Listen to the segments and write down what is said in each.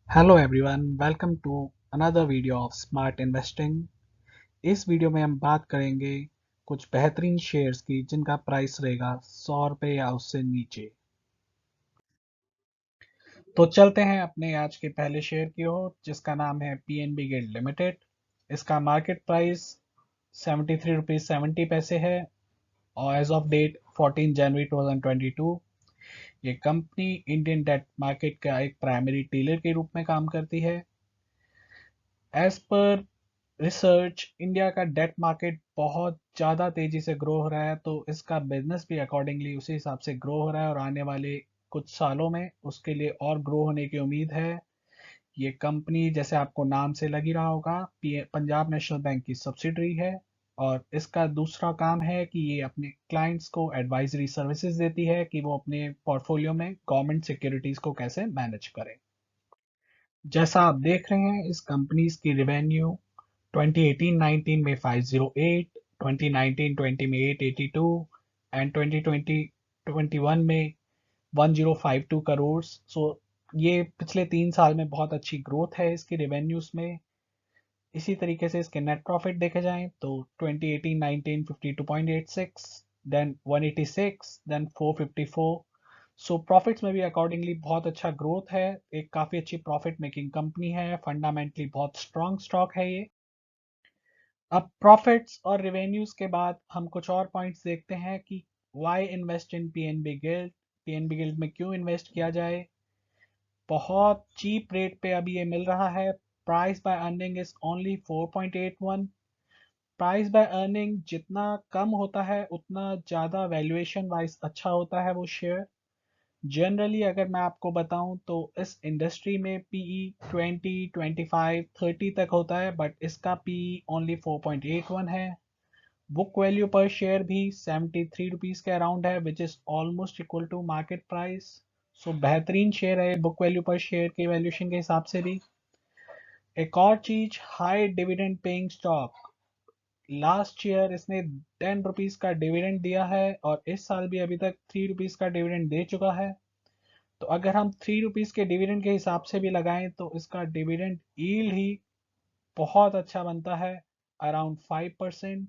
Hello everyone, welcome to another video of smart investing. इस video में हम बात करेंगे कुछ बेहतरीन शेयर्स की जिनका प्राइस रहेगा 100 रुपये या उससे नीचे। तो चलते हैं अपने आज के पहले शेयर की ओर, जिसका नाम है पीएनबी गिल्ड लिमिटेड। इसका मार्केट प्राइस 73 रुपीज़ 70 पैसे है और एज ऑफ डेट 14 जनवरी 2022। ये कंपनी इंडियन डेट मार्केट का एक प्राइमरी डीलर के रूप में काम करती है। एज पर रिसर्च, इंडिया का डेट मार्केट बहुत ज़्यादा तेज़ी से ग्रो हो रहा है, तो इसका बिजनेस भी अकॉर्डिंगली उसी हिसाब से ग्रो हो रहा है और आने वाले कुछ सालों में उसके लिए और ग्रो होने की उम्मीद है। ये कंपनी जैसे आपको नाम से लग ही रहा होगा, पंजाब नेशनल बैंक की सब्सिडरी है और इसका दूसरा काम है कि ये अपने क्लाइंट्स को एडवाइजरी सर्विसेज देती है कि वो अपने पोर्टफोलियो में गवर्नमेंट सिक्योरिटीज़ को कैसे मैनेज करें। जैसा आप देख रहे हैं, इस कंपनीज की रिवेन्यू 2018-19 में 508, 2019-20 में 882 एंड 2020-21 में 1052 करोड़। सो ये पिछले 3 साल में बहुत अच्छी ग्रोथ है इसकी रेवेन्यूज में। इसी तरीके से इसके नेट प्रॉफिट देखे जाएं तो 2018-19 52.86, देन 186, देन 454। सो प्रॉफिट्स में भी अकॉर्डिंगली बहुत अच्छा ग्रोथ है। एक काफ़ी अच्छी प्रॉफिट मेकिंग कंपनी है, फंडामेंटली बहुत स्ट्रांग स्टॉक है ये। अब प्रॉफिट्स और रेवेन्यूज के बाद हम कुछ और पॉइंट्स देखते हैं कि why invest in PNB Gilt. PNB Gilt में क्यों इन्वेस्ट किया जाए। बहुत चीप रेट पे अभी ये मिल रहा है। Price by earning is only 4.81। Price by earning जितना कम होता है उतना ज़्यादा वैल्यूएशन वाइज अच्छा होता है वो शेयर। जनरली अगर मैं आपको बताऊं तो इस इंडस्ट्री में पीई 20, 25, 30 तक होता है, बट इसका पीई ओनली 4.81 है। बुक वैल्यू पर शेयर भी 73 रुपीज़ के अराउंड है, which is almost equal to market price. So बेहतरीन शेयर है बुक वैल्यू पर शेयर के वैल्यूएशन के हिसाब से भी। एक और चीज, high dividend paying stock. Last year इसने 10 रुपीज़ का डिविडेंड दिया है और इस साल भी अभी तक 3 रुपीज़ का डिविडेंड दे चुका है। तो अगर हम 3 रुपीज़ के डिविडेंड के हिसाब से भी लगाएं तो इसका डिविडेंड यील्ड ही बहुत अच्छा बनता है, अराउंड 5%।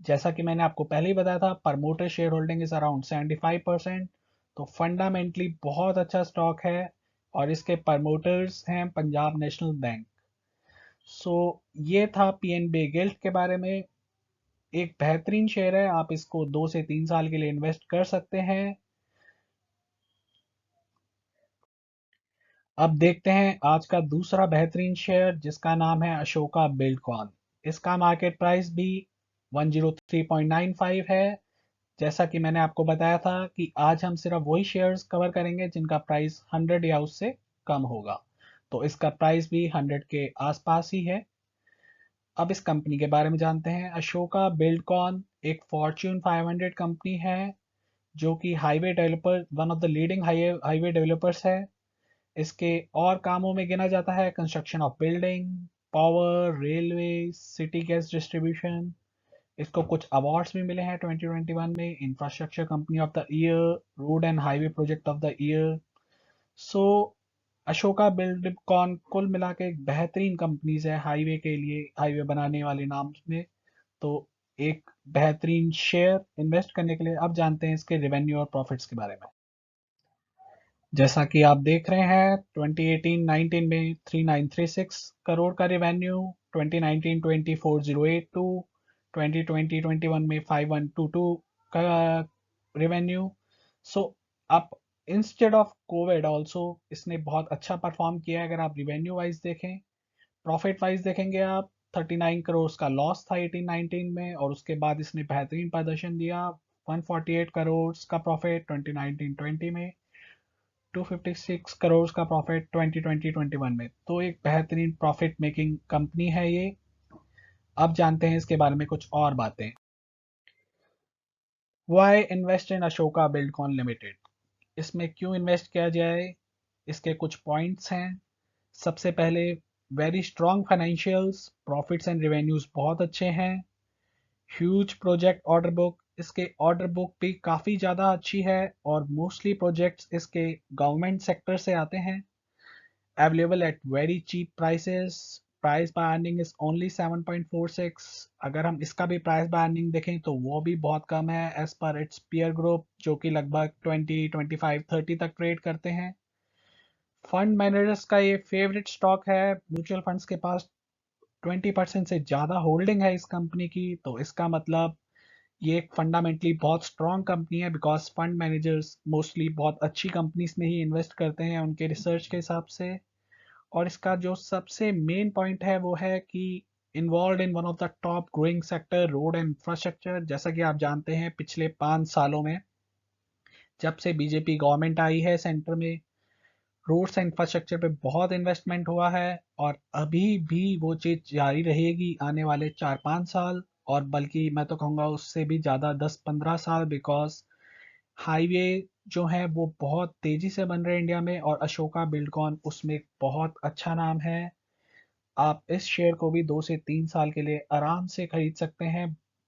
जैसा कि मैंने आपको पहले ही बताया था, promoter share holding is around 75%। तो फंडामेंटली बहुत अच्छा स्टॉक है और इसके प्रमोटर्स हैं पंजाब नेशनल बैंक। सो ये था पीएनबी गिल्ड के बारे में। एक बेहतरीन शेयर है, आप इसको 2 से 3 साल के लिए इन्वेस्ट कर सकते हैं। अब देखते हैं आज का दूसरा बेहतरीन शेयर, जिसका नाम है अशोका बिल्डकॉन। इसका मार्केट प्राइस भी 103.95 है। जैसा कि मैंने आपको बताया था कि आज हम सिर्फ वही शेयर्स कवर करेंगे जिनका प्राइस 100 या उससे कम होगा। तो इसका प्राइस भी 100 के आसपास ही है। अब इस कंपनी के बारे में जानते हैं। अशोका बिल्डकॉन एक फॉर्च्यून 500 कंपनी है जो कि highway developer, one of the leading highway developers है। इसके और कामों में गिना जाता है construction of building, power, railway, city gas distribution. इसको कुछ अवार्ड्स भी मिले हैं 2021 में, infrastructure company of the year, road and highway project of the year. So Ashoka Buildcon कुल मिला के एक बेहतरीन कंपनीज है हाईवे के लिए, हाईवे बनाने वाले नाम में। तो एक बेहतरीन शेयर इन्वेस्ट करने के लिए। अब जानते हैं इसके रेवेन्यू और प्रॉफिट्स के बारे में। जैसा कि आप देख रहे हैं, 2018-19 में 3936 करोड़ का रेवेन्यू, 2019-20 4082, 2020-21 में 5122 का रेवेन्यू। सो अब इंस्टेड ऑफ कोविड ऑल्सो इसने बहुत अच्छा परफॉर्म किया है। अगर आप रेवेन्यू वाइज देखें, प्रॉफिट वाइज देखेंगे आप, 39 करोड़ का लॉस था 18-19 में और उसके बाद इसने बेहतरीन प्रदर्शन दिया। 148 करोड़ का प्रॉफिट 2019-20 में, 256 करोड़ का प्रॉफिट 2020-21 में। तो एक बेहतरीन प्रॉफिट मेकिंग कंपनी है ये। अब जानते हैं इसके बारे में कुछ और बातें। Why invest in Ashoka Buildcon limited. इसमें क्यों इन्वेस्ट किया जाए, इसके कुछ पॉइंट्स हैं। सबसे पहले, very strong financials, profits and revenues बहुत अच्छे हैं। ह्यूज प्रोजेक्ट ऑर्डर बुक, इसके ऑर्डर बुक भी काफ़ी ज़्यादा अच्छी है और मोस्टली प्रोजेक्ट्स इसके गवर्नमेंट सेक्टर से आते हैं। available at very cheap prices. Price by earning is only 7.46. अगर हम इसका भी प्राइस बाय अर्निंग देखें तो वो भी बहुत कम है as per it's peer group, जो कि लगभग 20, 25, 30 तक ट्रेड करते हैं। फंड मैनेजर्स का ये फेवरेट स्टॉक है। म्यूचुअल फंड्स के पास 20% से ज़्यादा होल्डिंग है इस कंपनी की, तो इसका मतलब ये एक फंडामेंटली बहुत स्ट्रॉन्ग कंपनी है, बिकॉज फंड मैनेजर्स मोस्टली बहुत अच्छी कंपनीज में ही इन्वेस्ट करते हैं उनके रिसर्च के हिसाब से। और इसका जो सबसे मेन पॉइंट है वो है कि involve in one of the top growing sector road and infrastructure. जैसा कि आप जानते हैं पिछले 5 सालों में जब से बीजेपी गवर्नमेंट आई है सेंटर में, रोड्स एंड इंफ्रास्ट्रक्चर पे बहुत इन्वेस्टमेंट हुआ है और अभी भी वो चीज़ जारी रहेगी आने वाले 4-5 साल, और बल्कि मैं तो कहूँगा उससे भी ज़्यादा 10-15 साल, बिकॉज हाईवे जो है वो बहुत तेज़ी से बन रहे हैं इंडिया में, और अशोका बिल्डकॉन उसमें एक बहुत अच्छा नाम है। आप इस शेयर को भी 2 से 3 साल के लिए आराम से खरीद सकते हैं।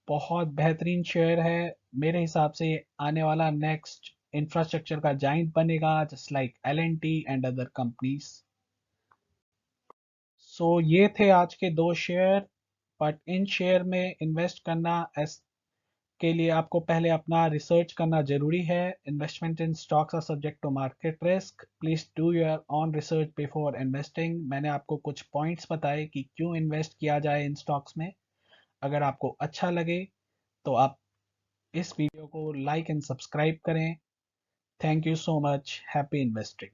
बहुत बेहतरीन शेयर है। मेरे हिसाब से ये आने वाला नेक्स्ट इंफ्रास्ट्रक्चर का जाइंट बनेगा, just like L&T and other companies. So ये थे आज के 2 शेयर। बट इन शेयर में इन्वेस्ट करना के लिए आपको पहले अपना रिसर्च करना जरूरी है। Investment in stocks are subject to market risk, please do your own research before investing. मैंने आपको कुछ पॉइंट्स बताए कि क्यों इन्वेस्ट किया जाए इन स्टॉक्स में। अगर आपको अच्छा लगे तो आप इस वीडियो को लाइक एंड सब्सक्राइब करें। Thank you so much. Happy investing.